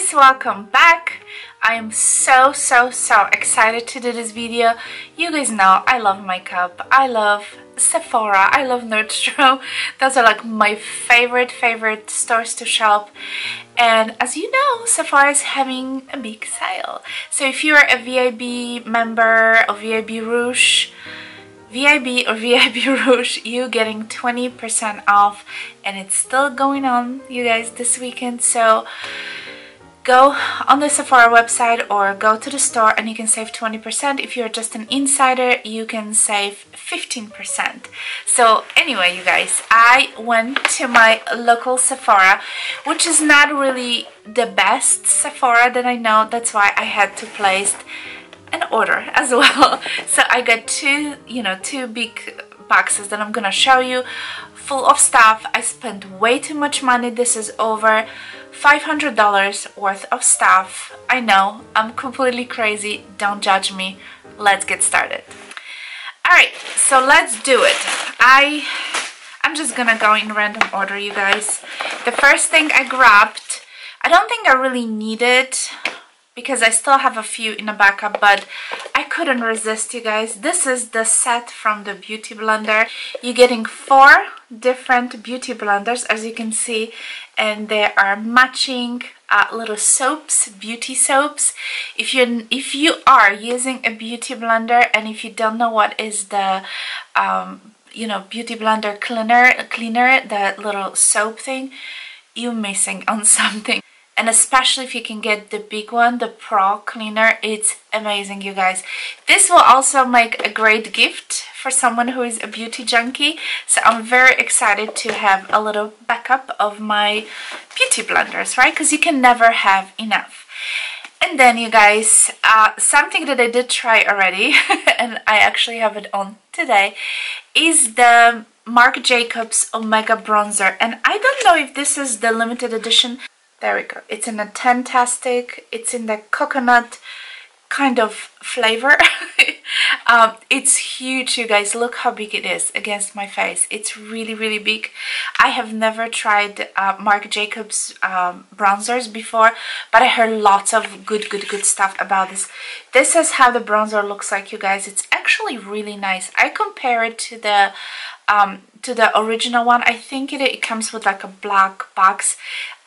guys, welcome back. I am so excited to do this video. You guys know I love makeup, I love Sephora, I love Nordstrom. Those are like my favorite stores to shop. And as you know, Sephora is having a big sale. So if you're a VIB member or VIB Rouge, you're getting 20% off, and it's still going on, you guys, this weekend. So go on the Sephora website or go to the store and you can save 20%. If you're just an insider, you can save 15%. So anyway, you guys, I went to my local Sephora, which is not really the best Sephora that I know. That's why I had to place an order as well. So I got two big boxes that I'm gonna show you, full of stuff. I spent way too much money. This is over $500 worth of stuff. I know, I'm completely crazy. Don't judge me. Let's get started. Alright, so let's do it. I'm just gonna go in random order, you guys. The first thing I grabbed, I don't think I really need it because I still have a few in the backup, but I couldn't resist, you guys. This is the set from the Beauty Blender. You're getting 4 different beauty blenders, as you can see, and they are matching little soaps, beauty soaps. If you are using a beauty blender and if you don't know what is the beauty blender cleaner, the little soap thing, you're missing on something. And especially if you can get the big one, the Pro Cleaner, it's amazing, you guys. This will also make a great gift for someone who is a beauty junkie. So I'm very excited to have a little backup of my beauty blenders, right? Because you can never have enough. And then, you guys, something that I did try already, and I actually have it on today, is the Marc Jacobs Omega Bronzer. And I don't know if this is the limited edition. There we go. It's in a Tantastic. It's in the coconut kind of flavor. It's huge, you guys. Look how big it is against my face. It's really big. I have never tried Marc Jacobs bronzers before, but I heard lots of good stuff about this. This is how the bronzer looks like, you guys. It's actually really nice. I compare it to the original one. I think it comes with like a black box.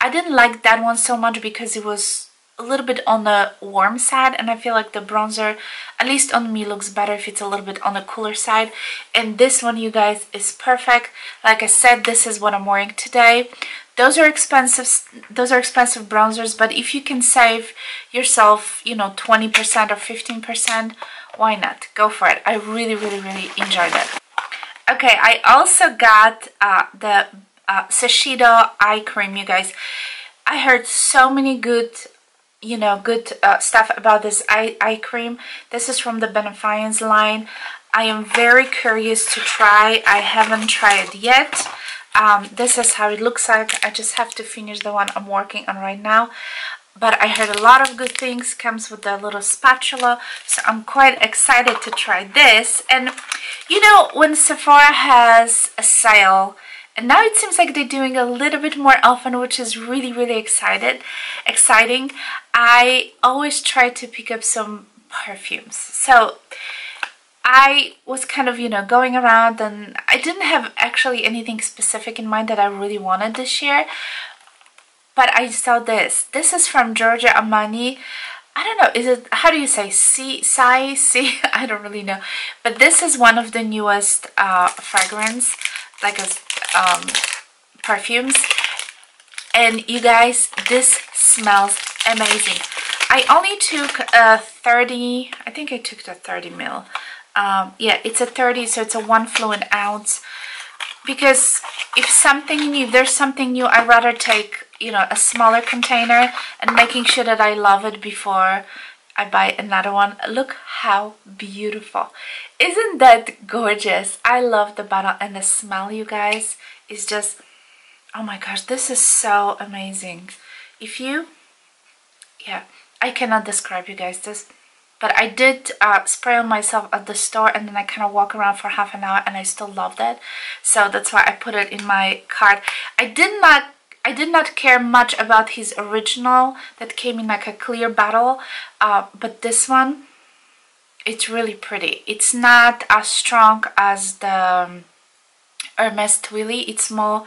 I didn't like that one so much because it was a little bit on the warm side, and I feel like the bronzer, at least on me, looks better if it's a little bit on the cooler side. And this one, you guys, is perfect. Like I said, this is what I'm wearing today. Those are expensive bronzers, but if you can save yourself, 20% or 15%, why not? Go for it. I really enjoyed it. Okay, I also got the Shiseido eye cream, you guys. I heard so many good stuff about this eye cream. This is from the Benefiance line. I am very curious to try. I haven't tried it yet. This is how it looks like. I just have to finish the one I'm working on right now. But I heard a lot of good things. Comes with a little spatula, so I'm quite excited to try this. And when Sephora has a sale, and now it seems like they're doing a little bit more often, which is really exciting. I always try to pick up some perfumes. So I was kind of going around, and I didn't have actually anything specific in mind that I really wanted this year. But I saw this. This is from Giorgio Armani. I don't know, is it, how do you say, C? I don't really know. But this is one of the newest fragrance, like perfumes. And you guys, this smells amazing. I only took a 30, I think I took the 30 ml. Yeah, it's a 30, so it's a 1 fluid ounce. Because if there's something new, I'd rather take a smaller container and making sure that I love it before I buy another one. Look how beautiful. Isn't that gorgeous? I love the bottle, and the smell, you guys, is just, oh my gosh, this is so amazing. I cannot describe, you guys, this. But I did spray on myself at the store, and then I kind of walk around for half an hour, and I still loved it. So that's why I put it in my cart. I did not I did not care much about his original that came in like a clear bottle, but this one, it's really pretty. It's not as strong as the Hermes Twilly. It's more,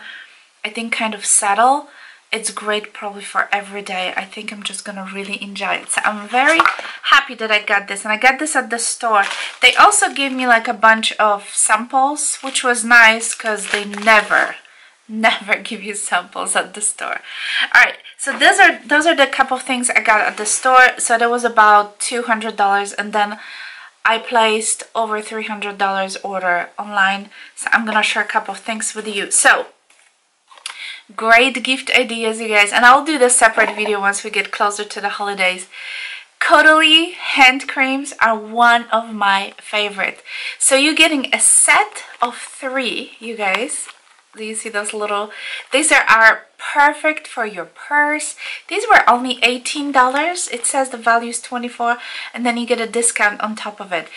I think, kind of subtle. It's great probably for every day. I think I'm just gonna really enjoy it. So I'm very happy that I got this, and I got this at the store. They also gave me like a bunch of samples, which was nice because they never give you samples at the store. All right, so those are the couple of things I got at the store. So that was about $200, and then I placed over $300 order online. So I'm gonna share a couple of things with you. So great gift ideas, you guys, and I'll do the separate video once we get closer to the holidays. Caudalie hand creams are one of my favorite. So you're getting a set of 3, you guys. Do you see those little, these are perfect for your purse. These were only $18. It says the value is $24, and then you get a discount on top of it.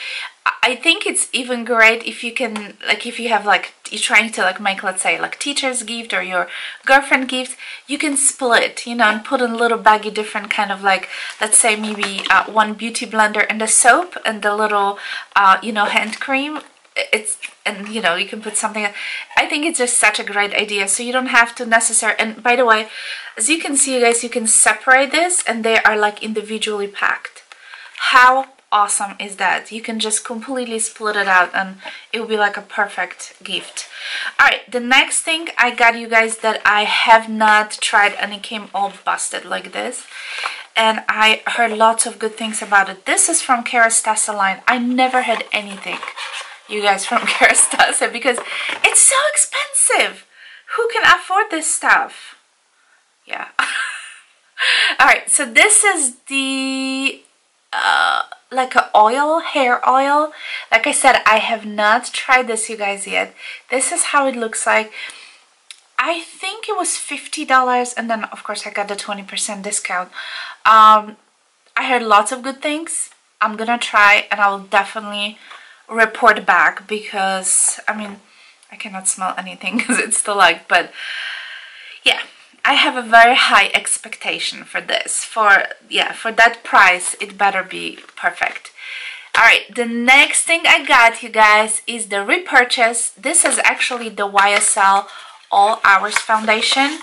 I think it's even great if you can, like, if you have like, you're trying to like make, let's say, like teacher's gift or your girlfriend gift, you can split, you know, and put in a little baggy different kind of like, let's say maybe one beauty blender and the soap and the little you know, hand cream. It's, and you know, you can put something. I think it's just such a great idea, so you don't have to necessarily. And by the way, as you can see, you guys, you can separate this and they are like individually packed. How awesome is that? You can just completely split it out and it will be like a perfect gift. All right, the next thing I got, you guys, that I have not tried, and it came all busted like this, and I heard lots of good things about it. This is from Kerastase line. I never had anything, you guys, from Kerastase because it's so expensive. Who can afford this stuff? Yeah. All right, so this is the like a oil, hair oil. Like I said, I have not tried this, you guys, yet. This is how it looks like. I think it was $50, and then of course I got the 20% discount. I heard lots of good things. I'm gonna try, and I will definitely report back because I mean, I cannot smell anything because it's still light, but yeah, I have a very high expectation for this. For that price, it better be perfect. All right, the next thing I got, you guys, is the repurchase. This is actually the YSL All Hours foundation.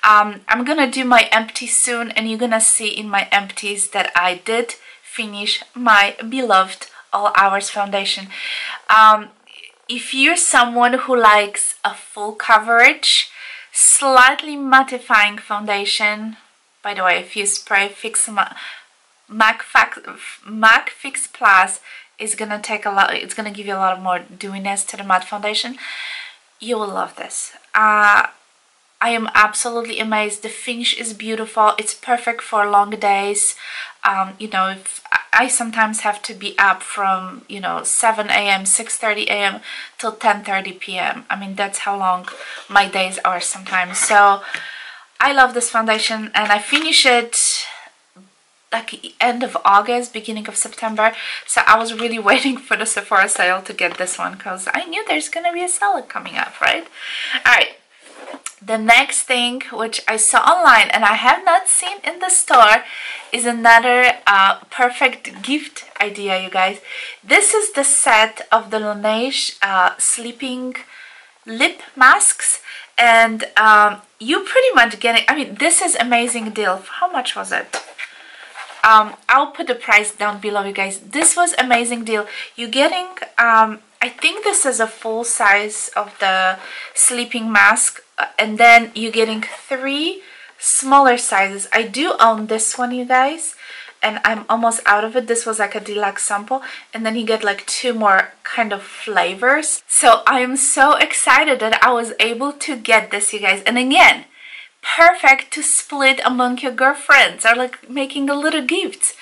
I'm gonna do my empty soon, and you're gonna see in my empties that I did finish my beloved All Hours foundation. If you're someone who likes a full coverage, slightly mattifying foundation, by the way, if you spray MAC Fix Plus, is gonna take a lot. It's gonna give you a lot more dewiness to the matte foundation. You will love this. I am absolutely amazed. The finish is beautiful. It's perfect for long days. You know, if I sometimes have to be up from, you know, 7 a.m., 6:30 a.m. till 10:30 p.m. I mean, that's how long my days are sometimes. So I love this foundation, and I finish it like end of August, beginning of September. So I was really waiting for the Sephora sale to get this one because I knew there's gonna be a sale coming up, right? All right. The next thing, which I saw online and I have not seen in the store, is another perfect gift idea, you guys. This is the set of the Laneige sleeping lip masks, and you pretty much get it. I mean, this is amazing deal. How much was it? I'll put the price down below, you guys. This was amazing deal. You're getting I think this is a full size of the sleeping mask, and then you're getting 3 smaller sizes. I do own this one, you guys, and I'm almost out of it. This was like a deluxe sample, and then you get like 2 more kind of flavors. So I am so excited that I was able to get this, you guys. And again, perfect to split among your girlfriends or like making a little gift.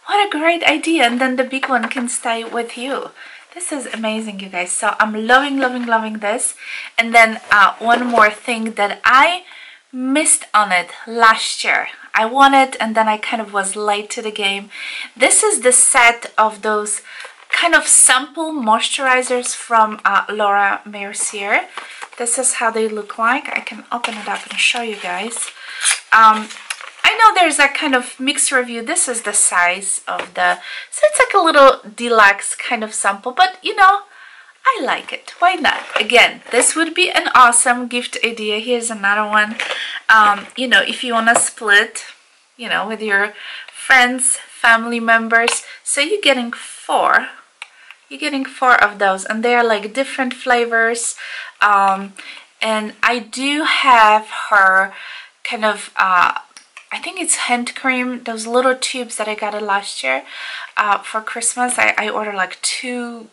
What a great idea. And then the big one can stay with you. This is amazing, you guys. So I'm loving this. And then one more thing that I missed on it last year. I won it, and then I kind of was late to the game. This is the set of those kind of sample moisturizers from Laura Mercier. this is how they look like. I can open it up and show you guys. I know there's that kind of mixed review. This is the size of the, so it's like a little deluxe kind of sample, but you know, I like it. Why not? Again, this would be an awesome gift idea. Here's another one. You know, if you want to split, you know, with your friends, family members. So you're getting 4. You're getting 4 of those, and they're like different flavors. And I do have her kind of, I think it's hand cream, those little tubes that I got it last year for Christmas. I ordered like 2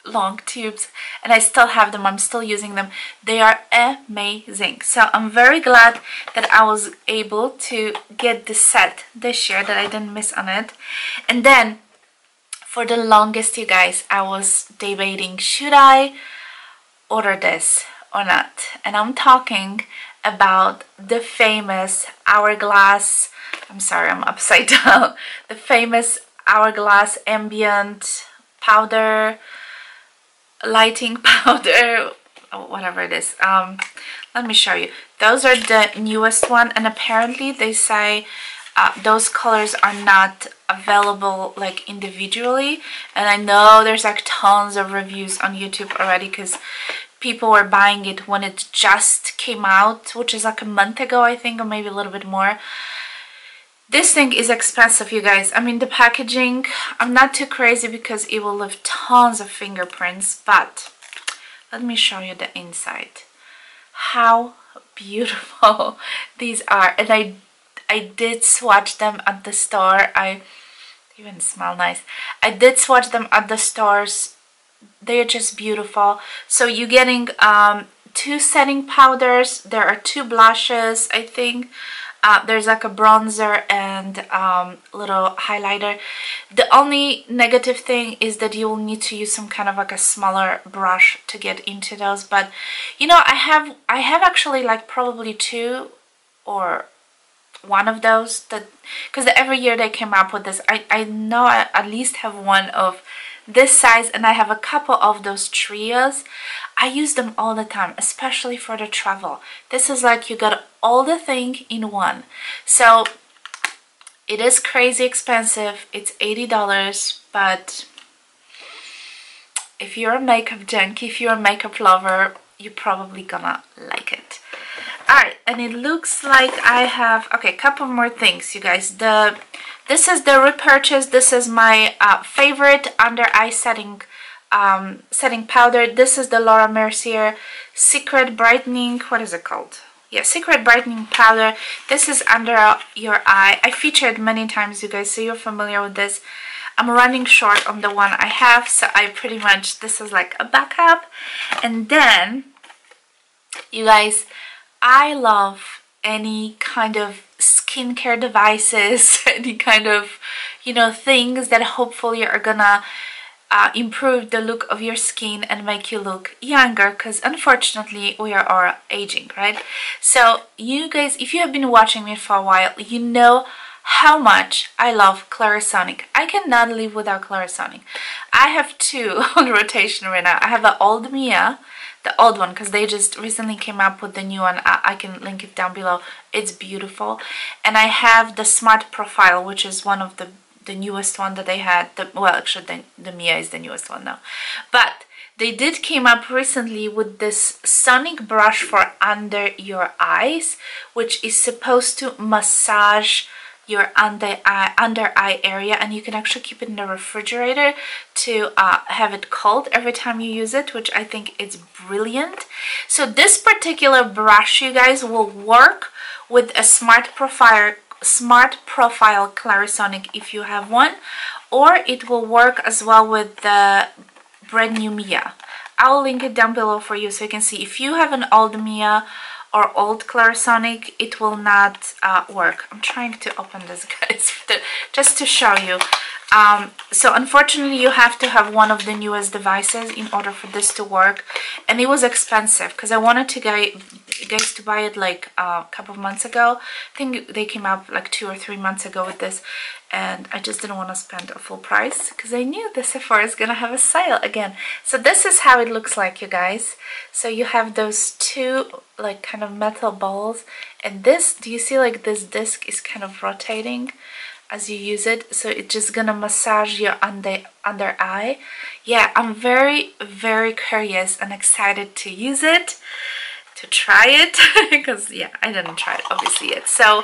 long tubes, and I still have them. I'm still using them. They are amazing. So I'm very glad that I was able to get this set this year, that I didn't miss on it. And then for the longest, you guys, I was debating, should I order this or not? And I'm talking about the famous Hourglass, I'm sorry, I'm upside down, the famous Hourglass ambient powder, lighting powder, whatever it is. Let me show you. Those are the newest one, and apparently they say those colors are not available like individually, and I know there's like tons of reviews on YouTube already because people were buying it when it just came out, which is like a month ago, I think, or maybe a little bit more. This thing is expensive, you guys. I mean, the packaging, I'm not too crazy because it will leave tons of fingerprints, but let me show you the inside. How beautiful these are. And I did swatch them at the store. I even smell nice. I did swatch them at the stores. They're just beautiful. So you're getting 2 setting powders. There are 2 blushes, I think. There's like a bronzer and little highlighter. The only negative thing is that you will need to use some kind of like a smaller brush to get into those. But you know, I have actually like probably 2 or 1 of those, that because every year they came up with this. I know I at least have 1 of this size, and I have a couple of those trios. I use them all the time, especially for the travel. This is like you got all the thing in one. So it is crazy expensive. It's $80, but if you're a makeup junkie, if you're a makeup lover, you're probably gonna like it. Alright, and it looks like I have, okay, a couple more things, you guys. This is the repurchase. This is my favorite under eye setting powder. This is the Laura Mercier Secret Brightening, what is it called? Yeah, Secret Brightening Powder. This is under your eye. I featured many times, you guys, so you're familiar with this. I'm running short on the one I have, so I pretty much, this is like a backup. And then, you guys, I love any kind of skincare devices, any kind of, you know, things that hopefully are gonna improve the look of your skin and make you look younger, because unfortunately we are all aging, right? So you guys, if you have been watching me for a while, you know how much I love Clarisonic. I cannot live without Clarisonic. I have 2 on rotation right now. I have an old Mia, the old one, because they just recently came up with the new one. I can link it down below. It's beautiful. And I have the Smart Profile, which is one of the newest one that they had. Well, actually the Mia is the newest one now. But they did came up recently with this sonic brush for under your eyes, which is supposed to massage your under eye area, and you can actually keep it in the refrigerator to have it cold every time you use it, which I think is brilliant. So this particular brush, you guys, will work with a Smart Profile Clarisonic if you have one, or it will work as well with the brand new Mia. I'll link it down below for you so you can see. If you have an old Mia or old Clarisonic, it will not work. I'm trying to open this, guys, just to show you. So unfortunately you have to have one of the newest devices in order for this to work, and it was expensive because I wanted to you guys to buy it like a couple of months ago. I think they came out like 2 or 3 months ago with this, and I just didn't want to spend a full price because I knew the Sephora is gonna have a sale again. So this is how it looks like, you guys. So you have those two like kind of metal balls, and this, do you see like this disc is kind of rotating as you use it, so it's just gonna massage your under eye. Yeah, I'm very curious and excited to use it, to try it, because yeah, I didn't try it obviously yet. So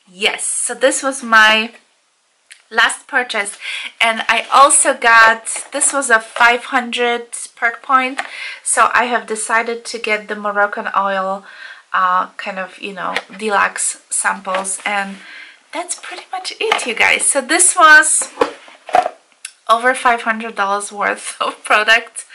yes, so this was my last purchase, and I also got, this was a 500 perk point, so I have decided to get the Moroccan oil kind of, you know, deluxe samples, and that's pretty much it, you guys. So this was over $500 worth of product.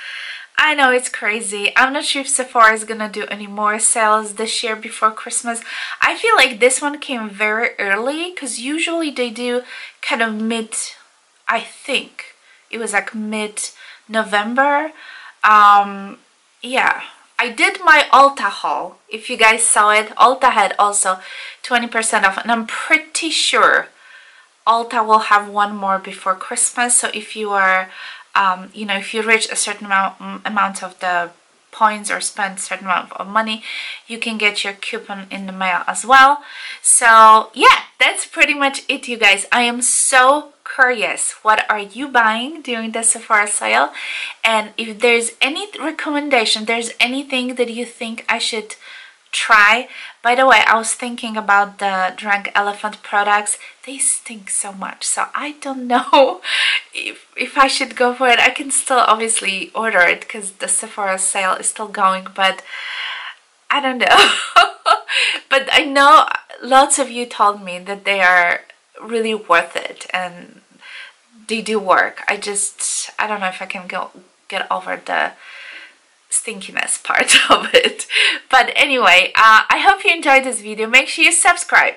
I know it's crazy. I'm not sure if Sephora is gonna do any more sales this year before Christmas. I feel like this one came very early because usually they do kind of mid, I think it was like mid-November. Yeah, I did my Ulta haul. If you guys saw it, Ulta had also 20% off, and I'm pretty sure Ulta will have one more before Christmas. So if you are, you know, if you reach a certain amount of the points or spend a certain amount of money, you can get your coupon in the mail as well. So yeah, that's pretty much it, you guys. I am so curious, what are you buying during the Sephora sale? And if there's any recommendation, there's anything that you think I should try. By the way, I was thinking about the Drunk Elephant products. They stink so much, so I don't know if I should go for it. I can still obviously order it because the Sephora sale is still going, but I don't know. But I know lots of you told me that they are really worth it and they do work. I don't know if I can get over the stinkiness part of it. But anyway, I hope you enjoyed this video. Make sure you subscribe.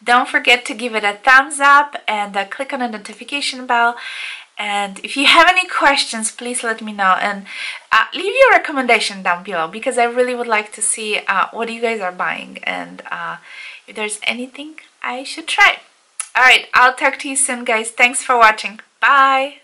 Don't forget to give it a thumbs up and click on the notification bell. And if you have any questions, please let me know, and leave your recommendation down below, because I really would like to see what you guys are buying and if there's anything I should try. Alright, I'll talk to you soon, guys. Thanks for watching. Bye!